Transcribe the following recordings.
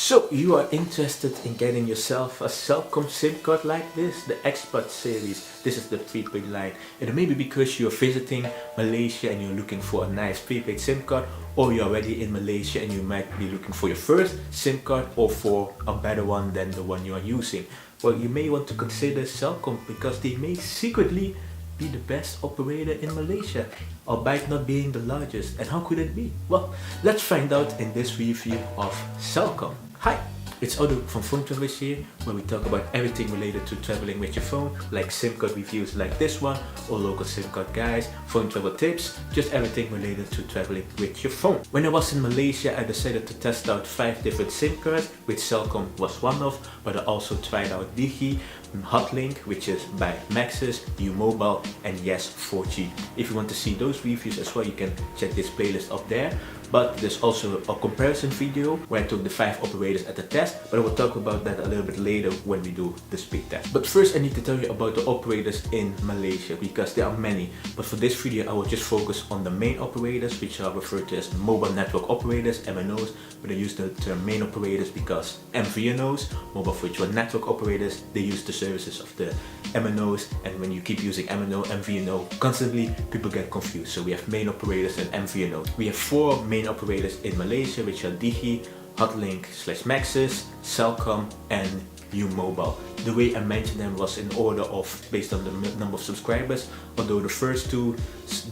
So you are interested in getting yourself a Celcom SIM card like this, the Xpax series. This is the prepaid line. It may be because you're visiting Malaysia and you're looking for a nice prepaid SIM card, or you're already in Malaysia and you might be looking for your first SIM card or for a better one than the one you are using. Well, you may want to consider Celcom because they may secretly be the best operator in Malaysia, albeit not being the largest. And how could it be? Well, let's find out in this review of Celcom. Hi, it's Odo from Phone Travelers here, where we talk about everything related to traveling with your phone, like SIM card reviews like this one, or local SIM card guides, phone travel tips, just everything related to traveling with your phone. When I was in Malaysia, I decided to test out 5 different SIM cards, which Celcom was one of, but I also tried out Digi, Hotlink, which is by Maxis, U-Mobile, and yes, 4G. If you want to see those reviews as well, you can check this playlist up there. But there's also a comparison video where I took the 5 operators at the test, but I will talk about that a little bit later when we do the speed test. But first I need to tell you about the operators in Malaysia, because there are many. But for this video I will just focus on the main operators, which are referred to as mobile network operators, MNOs, but I use the term main operators because MVNOs, mobile virtual network operators, they use the services of the MNOs, and when you keep using MNO, MVNO constantly, people get confused. So we have main operators and MVNO. We have 4 main operators in Malaysia, which are Digi, Hotlink/Maxis, Celcom, and U-Mobile. The way I mentioned them was in order of based on the number of subscribers, although the first 2,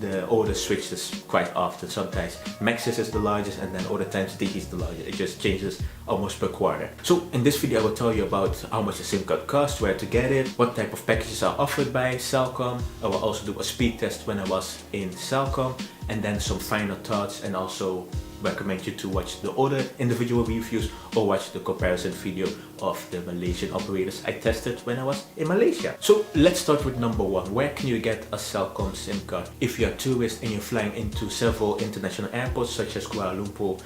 the order switches quite often. Sometimes Maxis is the largest and then other times Digi is the largest. It just changes almost per quarter. So in this video I will tell you about how much a SIM card costs, where to get it, what type of packages are offered by Celcom. I will also do a speed test when I was in Celcom, and then some final thoughts, and also recommend you to watch the other individual reviews or watch the comparison video of the Malaysian operators I tested when I was in Malaysia. So let's start with number 1. Where can you get a Celcom SIM card? If you're a tourist and you're flying into several international airports such as Kuala Lumpur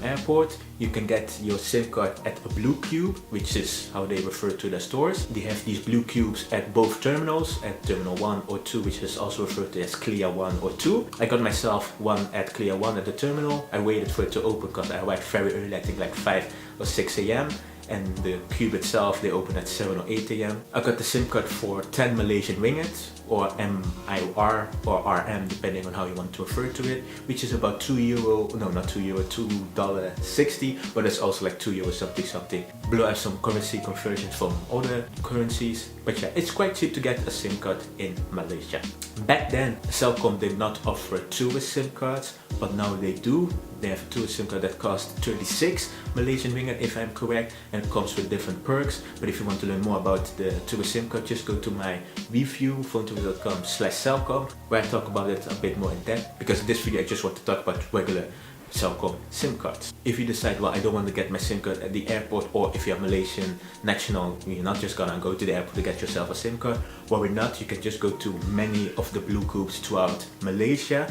airport, you can get your SIM card at a blue cube, which is how they refer to the stores. They have these blue cubes at both terminals, at terminal 1 or 2, which is also referred to as Clear 1 or 2. I got myself one at Clear 1 at the terminal. I waited for it to open because I arrived very early, I think like 5 or 6 a.m. and the cube itself, they open at 7 or 8 a.m. I got the SIM card for 10 Malaysian ringgit, or MIR or RM, depending on how you want to refer to it, which is about €2, no not €2, $2.60, but it's also like €2 something. Below I have some currency conversions from other currencies, but yeah, it's quite cheap to get a SIM card in Malaysia. Back then, Celcom did not offer tourist SIM cards, but now they do. They have a tourist SIM card that costs 36 Malaysian ringgit if I'm correct, and it comes with different perks. But if you want to learn more about the tourist SIM card, just go to my review, phonetravel.com/Celcom, where I talk about it a bit more in depth, because in this video I just want to talk about regular Celcom SIM cards. If you decide, well, I don't want to get my SIM card at the airport, or if you're a Malaysian national, you're not just gonna go to the airport to get yourself a SIM card, worry not, you can just go to many of the blue cubes throughout Malaysia,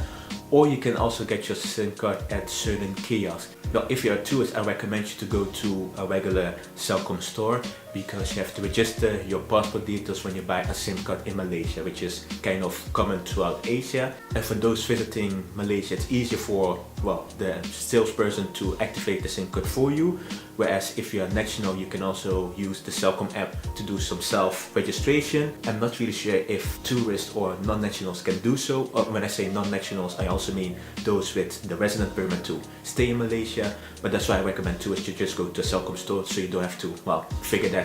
or you can also get your SIM card at certain kiosks. Now, if you're a tourist, I recommend you to go to a regular Celcom store, because you have to register your passport details when you buy a SIM card in Malaysia, which is kind of common throughout Asia. And for those visiting Malaysia, it's easier for, well, the salesperson to activate the SIM card for you. Whereas if you're a national, you can also use the Celcom app to do some self-registration. I'm not really sure if tourists or non-nationals can do so. When I say non-nationals, I also mean those with the resident permit to stay in Malaysia. But that's why I recommend tourists to just go to a Celcom store, so you don't have to, well, figure that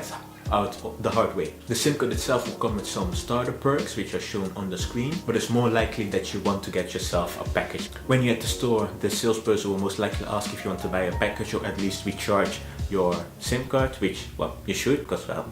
out the hard way. The SIM card itself will come with some starter perks, which are shown on the screen, but it's more likely that you want to get yourself a package. When you're at the store, the salesperson will most likely ask if you want to buy a package or at least recharge your SIM card, which, well, you should, because, well,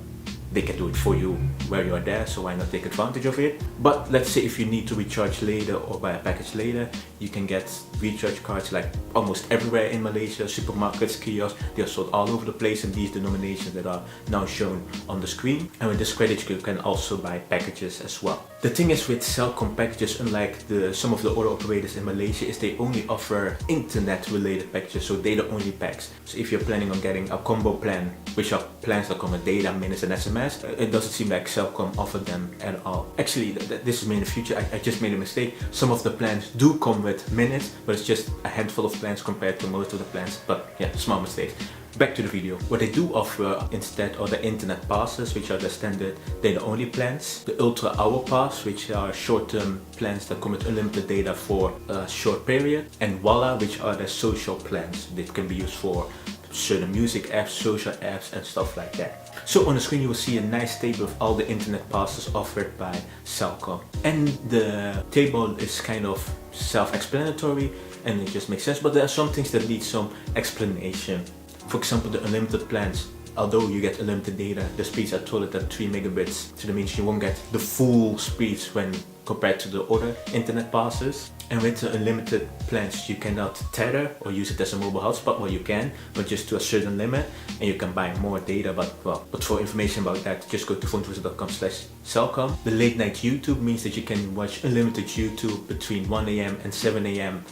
they can do it for you where you are there, so why not take advantage of it? But let's say if you need to recharge later or buy a package later, you can get recharge cards like almost everywhere in Malaysia, supermarkets, kiosks, they are sold all over the place in these denominations that are now shown on the screen. And with this credit you can also buy packages as well. The thing is with Celcom packages, unlike some of the other operators in Malaysia, is they only offer internet related packages, so data only packs. So if you're planning on getting a combo plan, which are plans that come with data, minutes and SMS, it doesn't seem like Celcom offered them at all. Actually, this is me in the future, I just made a mistake. Some of the plans do come with minutes, but it's just a handful of plans compared to most of the plans, but yeah, small mistake. back to the video. What they do offer instead are the internet passes, which are the standard data only plans, the ultra hour pass, which are short-term plans that come with unlimited data for a short period, and Walla, which are the social plans that can be used for certain music apps, social apps and stuff like that. So on the screen you will see a nice table of all the internet passes offered by Celcom, and the table is kind of self-explanatory and it just makes sense, but there are some things that need some explanation. For example, the unlimited plans, although you get unlimited data, the speeds are told at 3 megabits, so that means you won't get the full speeds when compared to the other internet passes. And with the unlimited plans you cannot tether or use it as a mobile hotspot. Well, you can, but just to a certain limit, and you can buy more data, but for information about that, just go to phoneTwister.com/Celcom. The late night YouTube means that you can watch unlimited YouTube between 1 AM and 7 AM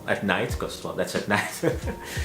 at night, because that's at night.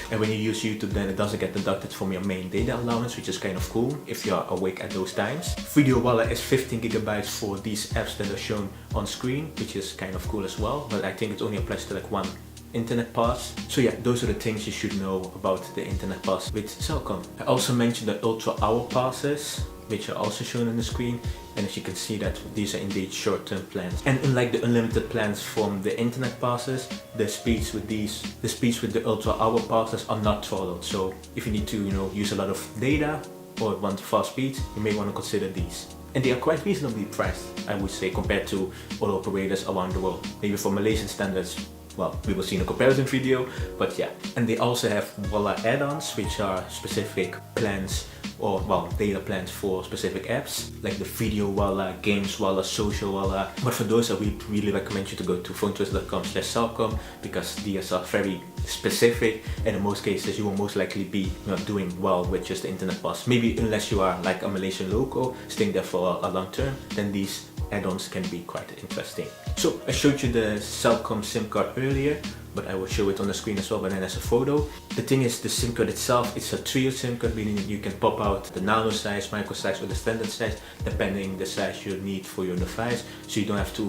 And when you use YouTube, then it doesn't get deducted from your main data allowance, which is kind of cool if you are awake at those times. Video Walla is 15 gigabytes for these apps that are shown on screen, which is kind of cool as well, but I think it only applies to like one internet pass. So yeah, those are the things you should know about the internet pass with Celcom. I also mentioned the ultra hour passes, which are also shown on the screen, and as you can see that these are indeed short-term plans. And unlike the unlimited plans from the internet passes, the speeds with the ultra hour passes are not throttled. So if you need to, use a lot of data or want fast speeds, you may want to consider these. And they are quite reasonably priced, I would say, compared to other operators around the world. Maybe for Malaysian standards, well, we will see in a comparison video, but yeah. And they also have Walla add-ons, which are specific plans or data plans for specific apps, like the Video Walla, Games Walla, Social Walla. But for those, I would really recommend you to go to phoneTwister.com/Celcom, because these are very specific, and in most cases you will most likely be doing well with just the internet pass. Maybe unless you are like a Malaysian local staying there for a long term, then these add-ons can be quite interesting. So I showed you the Celcom SIM card earlier, but I will show it on the screen as well, but then as a photo. The thing is, the SIM card itself, it's a trio SIM card, meaning that you can pop out the nano size, micro size or the standard size, depending the size you need for your device. So you don't have to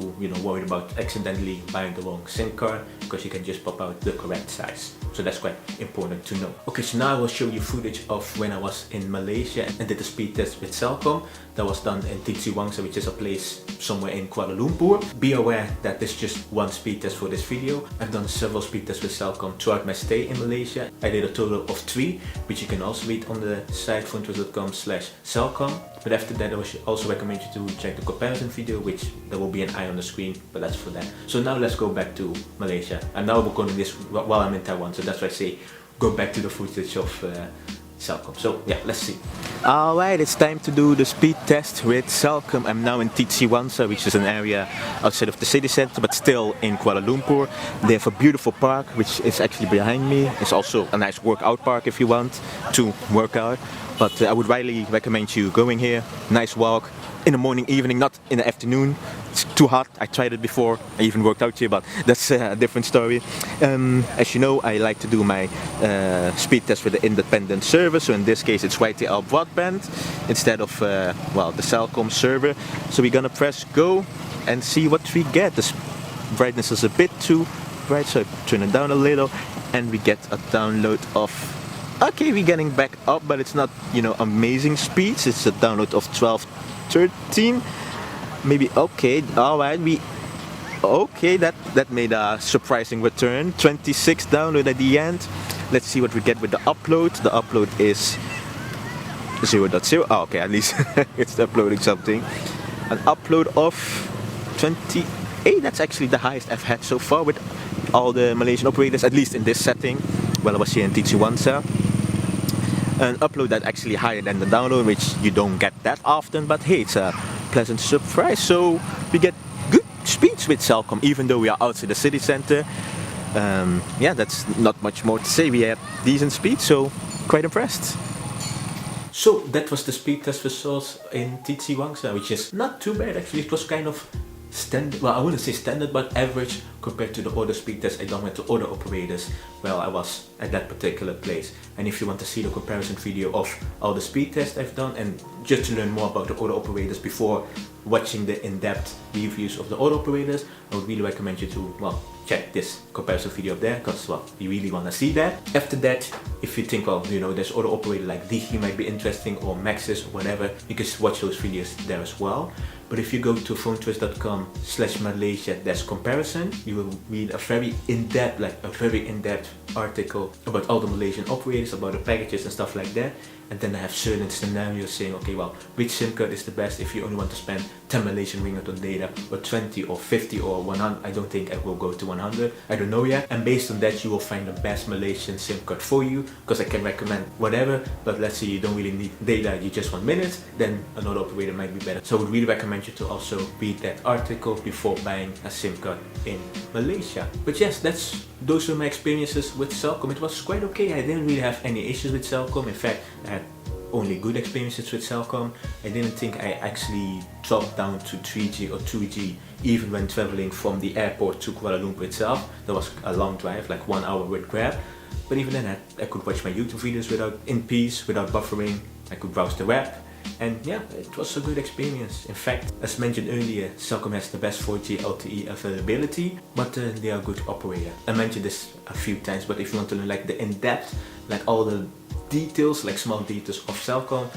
worry about accidentally buying the wrong SIM card, because you can just pop out the correct size. So that's quite important to know. Okay, so now I will show you footage of when I was in Malaysia and did the speed test with Celcom. That was done in TC Wangsa, which is a place somewhere in Kuala Lumpur. Be aware that this is just one speed test for this video. I've done several speed tests with Celcom throughout my stay in Malaysia. I did a total of 3, which you can also read on the site phoneTwister.com/Celcom. But after that, I would also recommend you to check the comparison video, which there will be an eye on the screen, but that's for that. So now let's go back to Malaysia. I'm now recording this while I'm in Taiwan, so that's why I say go back to the footage of Celcom. So yeah, let's see. Alright, it's time to do the speed test with Celcom. I'm now in TC Wangsa, which is an area outside of the city center, but still in Kuala Lumpur. They have a beautiful park, which is actually behind me. It's also a nice workout park if you want to work out. But I would highly recommend you going here. Nice walk in the morning, evening, not in the afternoon. It's too hot. I tried it before. I even worked out here, but that's a different story. As you know, I like to do my speed test with the independent server. So in this case, it's YTL broadband instead of the Celcom server. So we're gonna press go and see what we get. The brightness is a bit too bright, so I turn it down a little, and we get a download of. Okay, we're getting back up, but it's not, amazing speeds. It's a download of 12, 13, maybe. Okay, alright, that made a surprising return. 26 download at the end. Let's see what we get with the upload. The upload is 0.0. Oh, okay, at least it's uploading something. An upload of 28. That's actually the highest I've had so far with all the Malaysian operators, at least in this setting. Well, I was here in TC Wangsa. An upload that actually higher than the download, which you don't get that often, but hey, it's a pleasant surprise. So we get good speeds with Celcom, even though we are outside the city center. Yeah, that's not much more to say. We have decent speed, so quite impressed. So that was the speed test results in TC Wangsa, which is not too bad actually. It was kind of standard, well, I wouldn't say standard, but average compared to the other speed tests I done with the other operators while I was at that particular place. And if you want to see the comparison video of all the speed tests I've done, and just to learn more about the other operators before watching the in-depth reviews of the other operators, I would really recommend you to, check this comparison video up there, because well, you really want to see that. After that, if you think, well, you know, there's other operator like Digi might be interesting, or Maxis or whatever, you can watch those videos there as well. But if you go to phonechoice.com/Malaysia-comparison, you will read a very in-depth article about all the Malaysian operators, about the packages and stuff like that. And then I have certain scenarios saying, okay, well, which SIM card is the best if you only want to spend 10 Malaysian ringgit on data, or 20 or 50 or 100. I don't think I will go to 100. I don't know yet. And based on that, you will find the best Malaysian SIM card for you, because I can recommend whatever. But let's say you don't really need data, you just want minutes, then another operator might be better. So I would really recommend you to also read that article before buying a SIM card in Malaysia. But yes, those were my experiences with Celcom. It was quite okay. I didn't really have any issues with Celcom. In fact, I had only good experiences with Celcom. I didn't think I actually dropped down to 3G or 2G even when traveling from the airport to Kuala Lumpur itself. That was a long drive, like 1 hour with Grab. But even then I could watch my YouTube videos in peace, without buffering. I could browse the web. And yeah, it was a good experience. In fact, as mentioned earlier, Celcom has the best 4G LTE availability, but they are a good operator. I mentioned this a few times, but if you want to learn like the in-depth, like all the details, like small details of Celcom,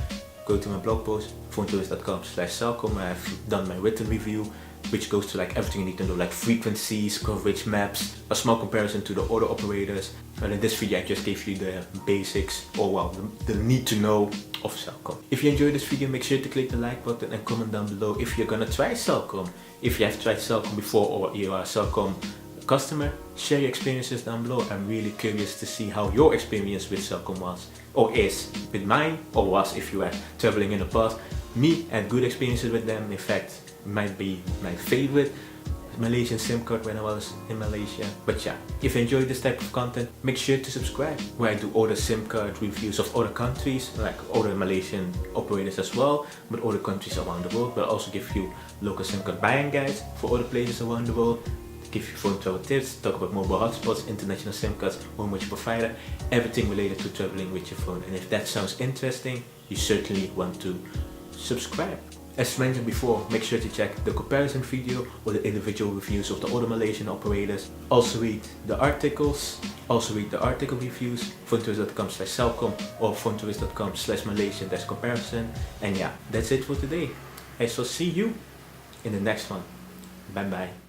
go to my blog post, phonechoice.com/Celcom. I've done my written review, which goes to like everything you need to know, like frequencies, coverage maps, a small comparison to the other operators. But in this video I just gave you the basics, or well, the need to know of Celcom. If you enjoyed this video, make sure to click the like button and comment down below if you're gonna try Celcom. If you have tried Celcom before, or you are a Celcom customer, share your experiences down below. I'm really curious to see how your experience with Celcom was, or is, with mine, or was if you were traveling in the past. Me had good experiences with them. In fact, might be my favorite Malaysian SIM card when I was in Malaysia. But yeah, if you enjoy this type of content, make sure to subscribe, where I do other SIM card reviews of other countries, like other Malaysian operators as well, but other countries around the world. But I also give you local SIM card buying guides for other places around the world, give you phone travel tips, talk about mobile hotspots, international SIM cards, home which provider, everything related to traveling with your phone. And if that sounds interesting, you certainly want to subscribe. As mentioned before, make sure to check the comparison video or the individual reviews of the other Malaysian operators. Also read the articles, article reviews, phonechoice.com/Celcom or phonechoice.com/Malaysian-comparison. And yeah, that's it for today. I shall see you in the next one. Bye bye.